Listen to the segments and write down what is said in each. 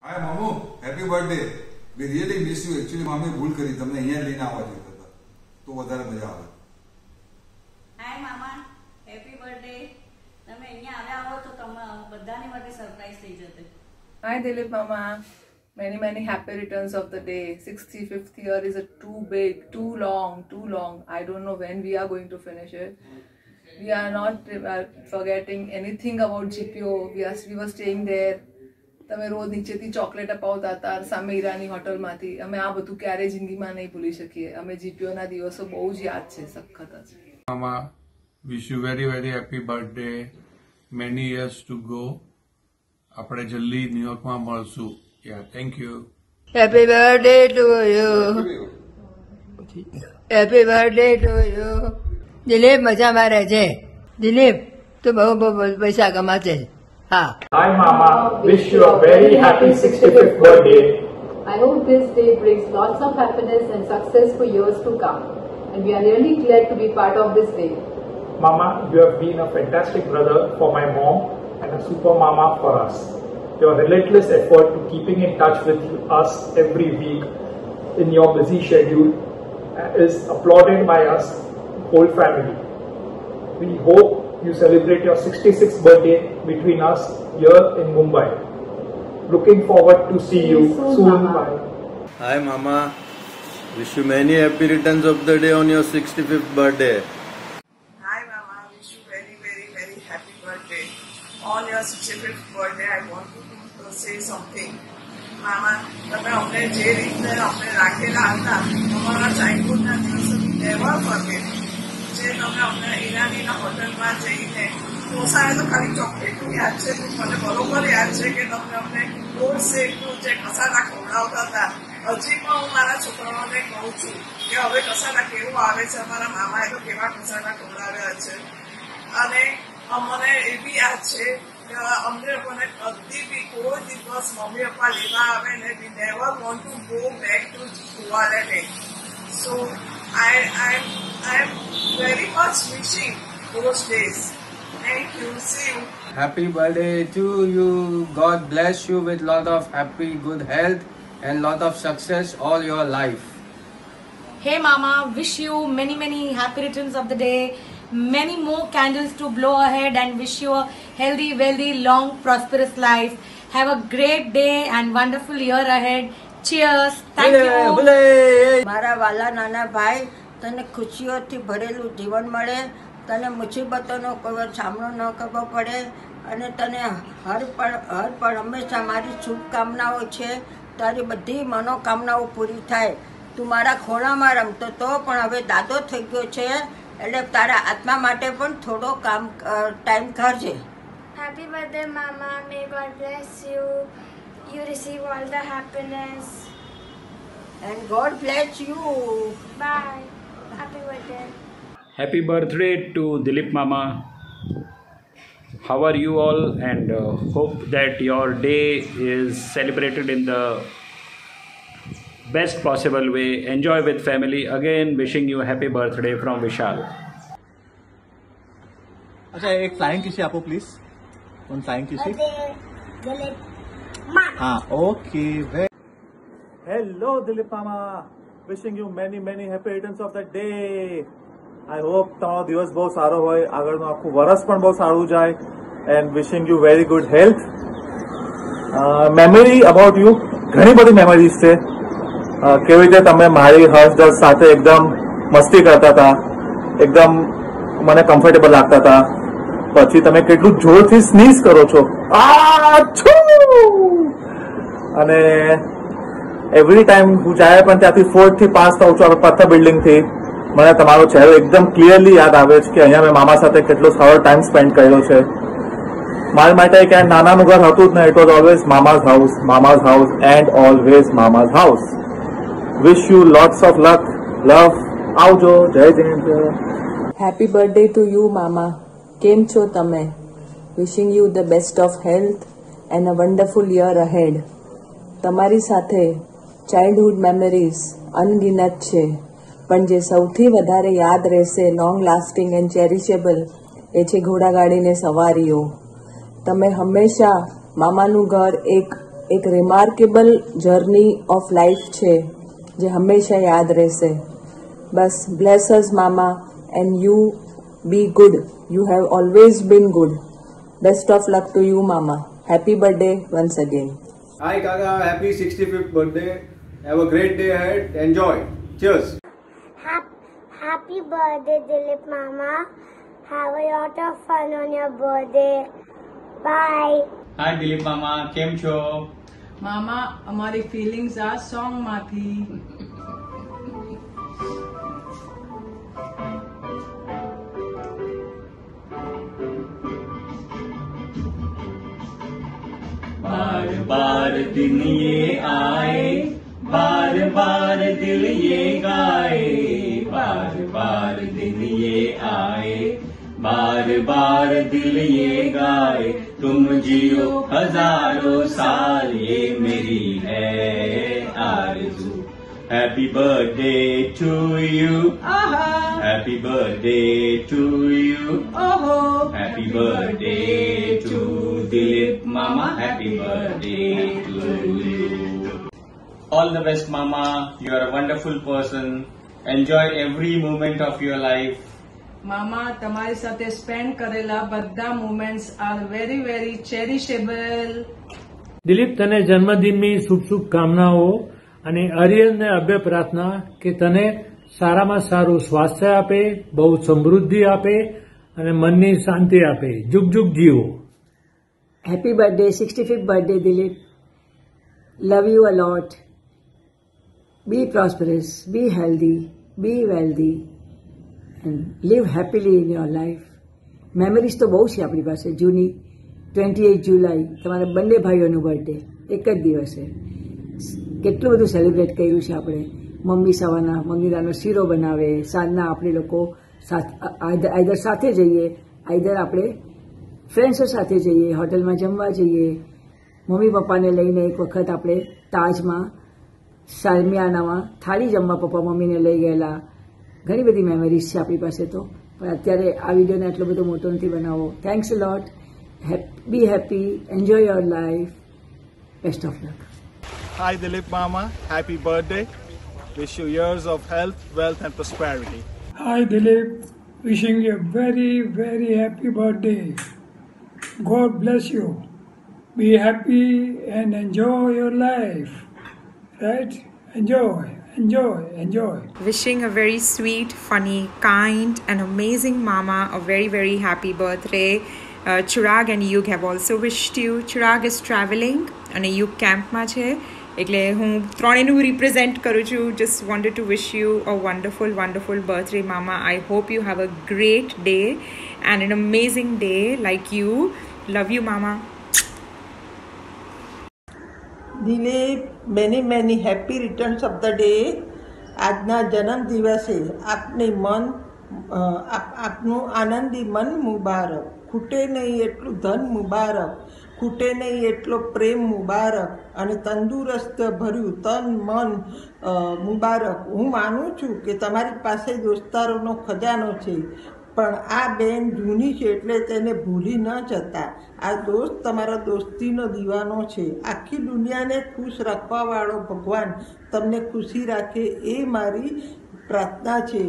हाय मामू, happy birthday. We really miss you. Actually मामी भूल करी, तमने અહીંયા લઈને આવવા જોઈતા હતા તો વધારે મજા આવે। હાય મામા, હેપી બર્થડે। તમે અહીંયા આવ્યા હો તો બધાની માટે સરપ્રાઈઝ થઈ જશે। Hi Dilip Mama, many happy returns of the day. 65th year is too big, too long. I don't know when we are going to finish it. We are not forgetting anything about GPO. We were staying there. તમે રોજ નીચેથી chocolate અપાવતા હતા સામે ઈરાની હોટલમાંથી। અમે આ બધું ક્યારેય જિંદગીમાં નહીં ભૂલી શકીએ। અમે જીપીઓના દિવસો બહુ જ યાદ છે, સખત જ। Mama, wish you very happy birthday. Many years to go. આપણે જલ્દી ન્યુયોર્કમાં મળશું। Thank you. Happy birthday to you. Happy birthday to you. Dilip મજામાં રહેજે। દિલીપ તું બહુ પૈસા કમાશે। हाँ। Hi Mama, wish you a very happy 65th birthday. I hope this day brings lots of happiness and success for years to come. And we are really glad to be part of this day. Mama, you have been a fantastic brother for my mom and a super mama for us. Your relentless effort to keeping in touch with us every week in your busy schedule is applauded by us, whole family. We hope you celebrate your 66th birthday between us here in Mumbai. Looking forward to see you soon. Bye. Hi Mama, wish you many happy returns of the day on your 65th birthday. Hi Mama, wish you very happy birthday. On your 65th birthday, I want to say something. Mama, તમે અમને જે રીતે અમને રાખેલા હતા અમારા ચાઇલ્ડહુડના દિવસો never forget. જે તમે અમને ઈરાનીના હોટલમાં જઈને પોસાય તો ખાલી ચોકલેટનું યાદ છે, મને બરોબર યાદ છે કે તમને અમને ગોળ શેકનું જે કસાટા ખવડાવતા હતા। હજી પણ હું મારા છોકરાઓને કહું છું કે હવે કસાટા કેવું આવે છે, અમારા મામાએ તો કેવા કસાટા ખવડાવ્યા છે। અને અમને એ બી યાદ છે કે અમને લોકોને કદી બી કોઈ દિવસ મમ્મી પપ્પા લેવા આવે ને we never want to go back to કુવાલેને। So I am very much wishing those days. Thank you. See you. Happy birthday to you. God bless you with lot of happy, good health and lot of success all your life. Hey Mama, wish you many happy returns of the day. Many more candles to blow ahead and wish you a healthy, wealthy, long, prosperous life. Have a great day and wonderful year ahead. Cheers. Thank you. મારા વાલા નાના ભાઈ, તને ખુશીઓથી ભરેલું જીવન મળે, તને મુસીબતોનો કોઈ સામનો ન કરવો પડે અને તને હર પળ હંમેશા મારી શુભકામનાઓ છે। તારી બધી મનોકામનાઓ પૂરી થાય। તું મારા ખોળામાં રમતો તો પણ હવે દાદો થઈ ગયો છે એટલે તારા આત્મા માટે પણ થોડો time કાઢજે। Happy birthday Mama, may God bless you. You receive all the happiness. And God bless you. Bye. Happy birthday. Happy birthday to Dilip Mama. How are you all? And hope that your day is celebrated in the best possible way. Enjoy with family. Again, wishing you a happy birthday from Vishal. अच्छा एक flying किसी आपको please. One flying किसी। हाँ okay. Hello Dilip mama, wishing you many happy returns of the day. I hope તમારો દિવસ બહુ સારો હોય, આગળનું આખું વર્ષ પણ બહુ સારું જાય and wishing you very good health. Memory about you, ઘણી બધી મેમરીઝ છે। કેવી રીતે તમે મારી હર્ષ સાથે એકદમ મસ્તી કરતા હતા, એકદમ મને કમ્ફર્ટેબલ લાગતા હતા, પછી તમે કેટલું જોરથી સ્નીઝ કરો છો અને એવરી ટાઈમ હું જાય પણ ત્યાંથી 4th થી પાસ થાઉં છું પથ્થર બિલ્ડિંગ થી, મને તમારો ચહેરો એકદમ ક્લિયરલી યાદ આવે છે કે અહીંયા મેં મામા સાથે કેટલો સારો ટાઈમ સ્પેન્ડ કર્યો છે। મારા માટે ક્યાંય નાનાનું ઘર હતું જ ને, it was always mama's house and always mama's house. Wish you lots of luck, love, આવજો, જય જય। હેપી બર્થડે ટુ યુ મામા, કેમ છો તમે? Wishing you the best of health and a wonderful year ahead. તમારી સાથે ચાઇલ્ડહુડ મેમરીઝ અનગિનત છે, પણ જે સૌથી વધારે યાદ રહેશે, લોંગ લાસ્ટિંગ એન્ડ ચેરિશેબલ, એ છે ઘોડાગાડીને સવારીઓ। તમે હંમેશા મામાનું ઘર એક એક રિમાર્કેબલ જર્ની ઓફ લાઈફ છે જે હંમેશા યાદ રહેશે. બસ bless us mama and you be good. You have always been good. Best of luck to you mama. Happy birthday once again. Hi Kaka, happy 65th birthday. Have a great day ahead. Enjoy. Cheers. Happy birthday, Dilip Mama. Have a lot of fun on your birthday. Bye. Hi Dilip Mama, કેમ છો? મામા અમારી feelings આ song માંથી. बार बार दिन ये आए, बार बार दिल ये गाए, बार बार दिन ये आए, बार बार दिल ये गाए, तुम जियो हजारों साल ये मेरी है आरज़ू. Happy birthday to you. Happy birthday to you. Happy birthday to Dilip Mama. Happy birthday to you. All the best Mama. You are a wonderful person. Enjoy every moment of your life. મામા તમારી સાથે spend કરેલા બધા moments are very very cherishable. Dilip, તને જન્મદિનની શુભ શુભકામનાઓ અને અરિયનને અભ્ય પ્રાર્થના કે તને સારામાં સારું સ્વાસ્થ્ય આપે, બહુ સમૃદ્ધિ આપે અને મનની શાંતિ આપે. જુગ જુગ જીવો. Happy birthday, 65th birthday, Dilip. Love you a lot. Be prosperous, be healthy, be wealthy, and live happily in your life. Memories તો બહુ છે આપણી પાસે જૂની. 28 જુલાઈ તમારા બંને ભાઈઓનું બર્થડે એક જ દિવસે. કેટલું બધું સેલિબ્રેટ કર્યું છે આપણે. મમ્મી સવારના મંગીરાનો શીરો બનાવે, સાંજના આપણે લોકો આઈધર સાથે જઈએ, આઈધર આપણે ફ્રેન્ડ્સો સાથે જઈએ, હોટલમાં જમવા જઈએ. મમ્મી પપ્પાને લઈને એક વખત આપણે તાજમાં સાલમિયાનામાં થાળી જમવા પપ્પા મમ્મીને લઈ ગયેલા. ઘણી બધી મેમરીઝ છે આપણી પાસે તો, પણ અત્યારે આ વિડીયોને આટલો બધો મોટો નથી બનાવવો. Thanks a lot. B happy, enjoy your life. Best of luck. Hi Dilip Mama, happy birthday. Wish you years of health, wealth and prosperity. Hi Dilip, wishing you a very very happy birthday. God bless you. Be happy and enjoy your life. Right? Enjoy, enjoy, enjoy. Wishing a very sweet, funny, kind and amazing mama a very very happy birthday. Chirag and Yug have also wished you. Chirag is traveling અને યુગ કેમ્પમાં છે, એટલે હું ત્રણેયનું represent કરું છું. Just wanted to wish you a wonderful wonderful birthday mama. I hope you have a great day and an amazing day like you. Love you mama. Dilip, many happy returns of the day. આજના જન્મદિવસે આપનું આનંદી મન મુબારક. ખૂટે નહીં એટલું ધન મુબારક, ખૂટે નહીં એટલો પ્રેમ મુબારક અને તંદુરસ્ત ભર્યું તન મન મુબારક. હું માનું છું કે તમારી પાસે દોસ્તારોનો ખજાનો છે, પણ આ બેન જૂની છે એટલે તેને ભૂલી ન જતા. આ દોસ્ત તમારા દોસ્તીનો દીવાનો છે. આખી દુનિયાને ખુશ રાખવાવાળો ભગવાન તમને ખુશી રાખે એ મારી પ્રાર્થના છે.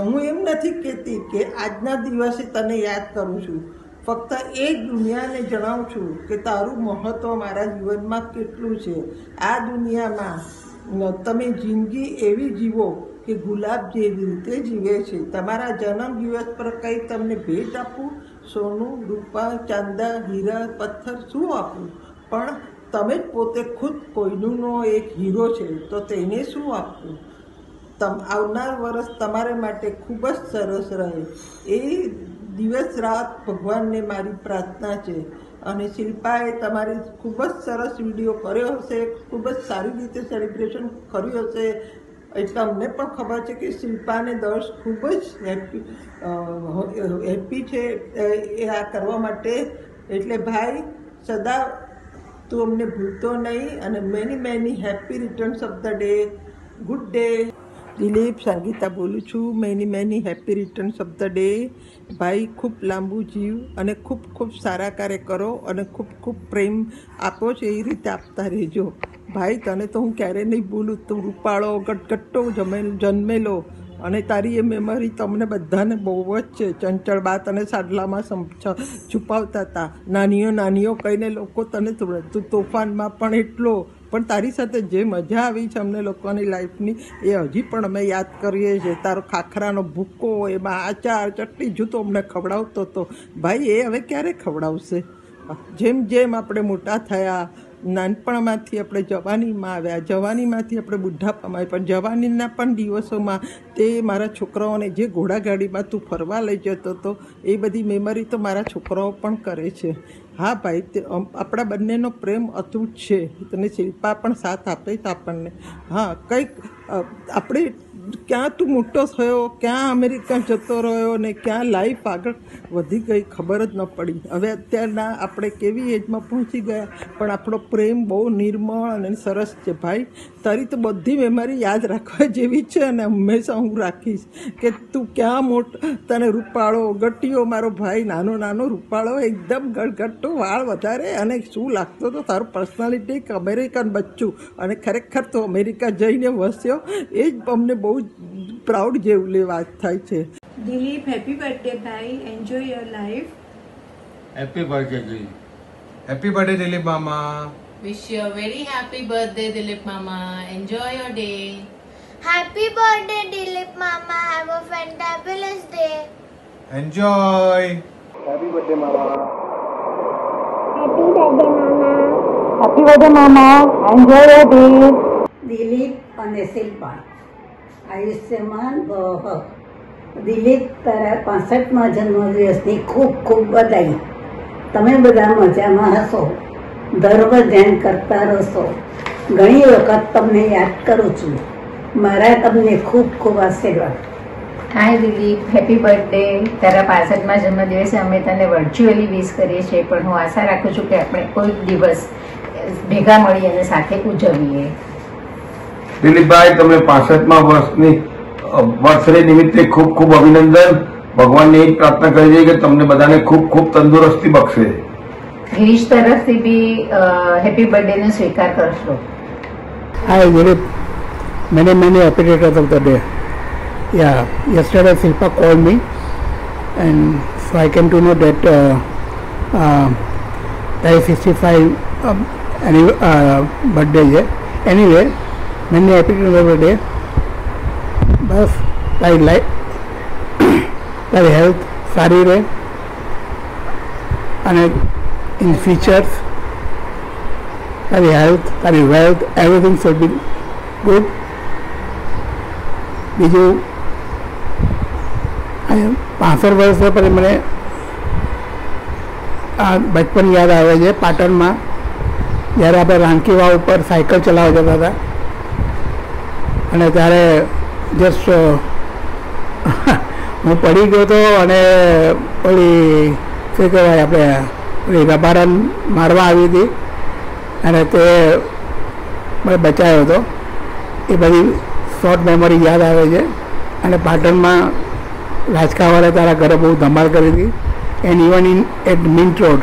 હું એમ નથી કહેતી કે આજના દિવસે તને યાદ કરું છું, ફક્ત એ જ દુનિયાને જણાવું છું કે તારું મહત્ત્વ મારા જીવનમાં કેટલું છે. આ દુનિયામાં તમે જિંદગી એવી જીવો કે ગુલાબ જેવી રીતે જીવે છે. તમારા જન્મદિવસ પર કંઈ તમને ભેટ આપું? સોનું, રૂપા, ચાંદા, હીરા, પથ્થર શું આપું? પણ તમે જ પોતે ખુદ કોઈનો એક હીરો છે, તો તેને શું આપવું? આવનાર વર્ષ તમારા માટે ખૂબ જ સરસ રહે એ દિવસ રાત ભગવાનને મારી પ્રાર્થના છે. અને શિલ્પાએ તમારી ખૂબ જ સરસ વિડીયો કર્યો હશે, ખૂબ જ સારી રીતે સેલિબ્રેશન કર્યું હશે, એટલે અમને પણ ખબર છે કે શિલ્પાને દર્શ ખૂબ જ હેપી છે એ આ કરવા માટે. એટલે ભાઈ, સદા તું અમને ભૂલતો નહીં અને many happy returns of the day. Good day. Dilip, Sangeeta બોલું છું. Many happy returns of the day. ભાઈ ખૂબ લાંબુ જીવ અને ખૂબ ખૂબ સારા કાર્ય કરો અને ખૂબ ખૂબ પ્રેમ આપો છો એ રીતે આપતા રહેજો. ભાઈ તને તો હું ક્યારેય નહીં ભૂલું. તું રૂપાળો ગટગટ્ટો જન્મેલો અને તારી એ મેમરી તમને બધાને બહુ જ છે. ચંચળ બા તને સાડલામાં છુપાવતા હતા. નાનીઓ કહીને લોકો તને તું તોફાનમાં પણ એટલો, પણ તારી સાથે જે મજા આવી છે અમને લોકોની લાઈફની એ હજી પણ અમે યાદ કરીએ છીએ. તારો ખાખરાનો ભૂકો, એમાં આચાર ચટણી જૂતો અમને ખવડાવતો હતો. ભાઈ એ હવે ક્યારે ખવડાવશે? જેમ જેમ આપણે મોટા થયા, નાનપણમાંથી આપણે જવાનીમાં આવ્યા, જવાનીમાંથી આપણે બુઢાપામાં આવ્યા, પણ જવાનીના પણ દિવસોમાં તે મારા છોકરાઓને જે ઘોડાગાડીમાં તું ફરવા લઈ જતો હતો એ બધી મેમરી તો મારા છોકરાઓ પણ કરે છે. હા ભાઈ, તે આપણા બંનેનો પ્રેમ અતૂટ છે. તને શિલ્પા પણ સાથ આપે છે આપણને. હા, કંઈક આપણે ક્યાં તું મોટો થયો, ક્યાં અમેરિકા જતો રહ્યો ને ક્યાં લાઈફ આગળ વધી ગઈ ખબર જ ન પડી. હવે અત્યારના આપણે કેવી એજમાં પહોંચી ગયા, પણ આપણો પ્રેમ બહુ નિર્મળ અને સરસ છે. ભાઈ તારી તો બધી મેમરી યાદ રાખવા જેવી છે અને હંમેશા હું રાખીશ કે તું ક્યાં તને રૂપાળો ગટ્ટીઓ, મારો ભાઈ નાનો રૂપાળો, એકદમ ગટગટ્ટો, વાળ વધારે અને શું લાગતો તો તારું પર્સનાલિટી એક અમેરિકન બચ્ચું, અને ખરેખર તો અમેરિકા જઈને વસ્યો એ જ અમને બહુ પ્રાઉડ જેવું વાત થાય છે. દિલીપ, હેપી બર્થડે ભાઈ. Enjoy your life. Happy birthday Dilip. Happy birthday Dilip મામા. Wish you a very happy birthday, Dilip Mama. Enjoy your day. Happy birthday, Dilip Mama. Have a fantabulous day. Enjoy. Happy birthday, Mama. Happy birthday, Mama. Happy birthday, Mama. Enjoy your day. Dilip અને શિલ્પા, આયુષ્યમાન ભવ. દિલીપ, તારા 65મા જન્મદિવસની ખૂબ ખૂબ બધાઈ. તમે બધા મજામાં હશો, ધર્મ ધ્યાન કરતા રહેશો. ઘણી વખત તમને યાદ કરું છું. મારા તમને ખૂબ ખૂબ આશીર્વાદ. હાય દિલીપ, હેપી બર્થડે. તારા 65મા જન્મદિવસે અમે તને વર્ચ્યુઅલી વિશ કરીએ છીએ, પણ હું આશા રાખું છું કે આપણે કોઈક દિવસ ભેગા મળી અને સાથે ઉજવીએ. દિલીપભાઈ, તમે 65મા વર્ષની નિમિત્તે ખૂબ ખૂબ અભિનંદન. ભગવાનને એક પ્રાર્થના કરી છે કે તમને બધાને ખૂબ ખૂબ તંદુરસ્તી બક્ષે. ગિરીશ તરફથી બી હેપી બર્થડે નો સ્વીકાર કરશો. Hi Dilip, many happy returns of the day. Yeah, yesterday Shilpa called me and so I came to know that that is 65 birthday है. Anyway, many happy returns of the day. बस तारी life तारी health सारी रहे અને in futures તારી health, તારી wealth, everything should be good. બીજું 65 વર્ષ પછી મને આ બચપન યાદ આવે છે. પાટણમાં જ્યારે આપણે રાણકી વાવ ઉપર સાયકલ ચલાવવા જતા હતા અને ત્યારે જસ્ટ હું પડી ગયો હતો અને ઓલી શું કહેવાય આપણે ઓલી રબારન મારવા આવી હતી અને તે મને બચાવ્યો હતો. એ બધી શોર્ટ મેમરી યાદ આવે છે. અને પાટણમાં રાજકાવાળા તારા ઘરે બહુ ધમાલ કરી હતી. And even in at Mint Road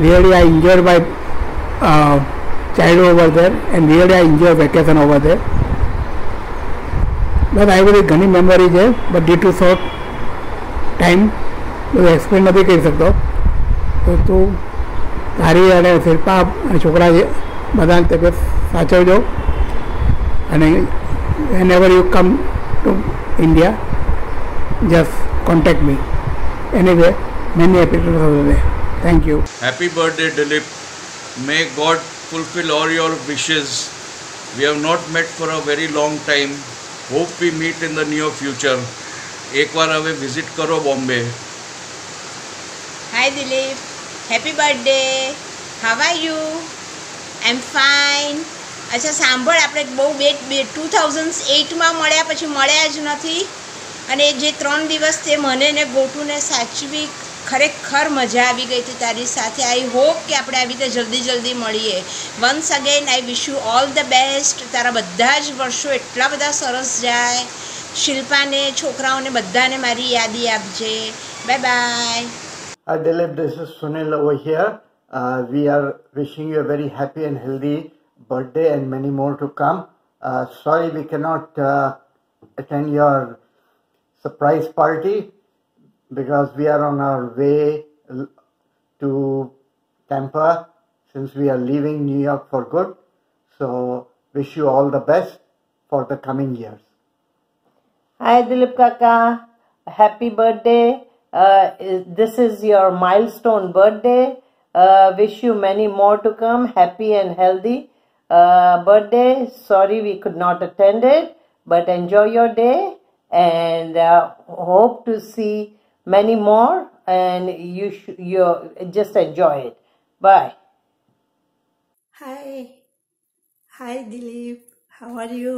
really I enjoyed my childhood over there and really I enjoyed vacation over there. But I બધી ઘણી મેમરી છે, but due to short time બધું એક્સપ્લેન નથી કરી શકતો. તો તું તારી અને શિલ્પા અને છોકરા બધાને તબિયત સાચવજો અને whenever you come to India just contact me. Anyway, many happy returns of the day. Thank you. Happy birthday, Dilip. May God fulfill all your wishes. We have not met for a very long time. Hope we meet in the near future. एक बार હવે visit કરો Bombay. Hi Dilip, happy birthday. How are you? I'm fine. અચ્છા સાંભળ, આપણે બહુ 2008માં મળ્યા પછી મળ્યા જ નથી અને જે 3 દિવસ તે મને ને ગોટુને સાચવી ખરેખર મજા આવી ગઈ હતી તારી સાથે. આઈ હોપ કે આપણે આવી રીતે જલ્દી મળીએ. Once again I wish you all the best. તારા બધા જ વર્ષો એટલા બધા સરસ જાય. શિલ્પાને, છોકરાઓને બધાને મારી યાદી આપજે. Bye bye. Dilip, this is Sunil over here. We are wishing you a very happy and healthy birthday and many more to come. Sorry we cannot attend your surprise party because we are on our way to Tampa since we are leaving New York for good. So wish you all the best for the coming years. Hi Dilip Kaka, happy birthday. This is your milestone birthday. Wish you many more to come. Happy and healthy birthday. Sorry we could not attend it, but enjoy your day and hope to see many more, and you just enjoy it. Bye. Hi Dilip, how are you?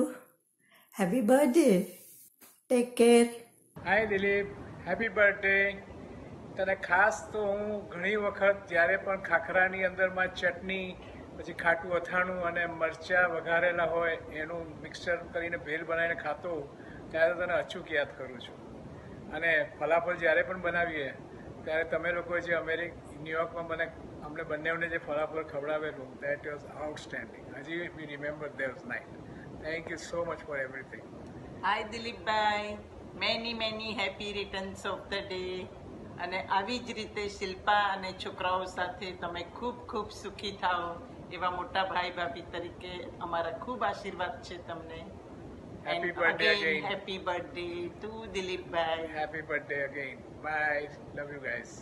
Happy birthday. Take care. Hi Dilip, happy birthday. તને ખાસ તો હું ઘણી વખત જ્યારે પણ ખાખરાની અંદરમાં ચટણી, પછી ખાટું અથાણું અને મરચાં વઘારેલા હોય એનું મિક્સચર કરીને ભેળ બનાવીને ખાતો ત્યારે તને અચૂક યાદ કરું છું. અને ફલાફલ જ્યારે પણ બનાવીએ ત્યારે તમે લોકોએ જે ન્યુયોર્કમાં અમને બંનેઓને જે ફલાફલ ખવડાવેલું, દેટ વોઝ આઉટસ્ટેન્ડિંગ. હજી we remember that night. Thank you so much for everything. Hi Dilipbhai, many happy returns of the day. અને આવી જ રીતે શિલ્પા અને છોકરાઓ સાથે તમે ખૂબ ખૂબ સુખી થાઓ એવા મોટા ભાઈ ભાભી તરીકે અમારા ખૂબ આશીર્વાદ છે તમને. Happy birthday again. Happy birthday to દિલીપભાઈ. Happy birthday again. Bye. Love you guys.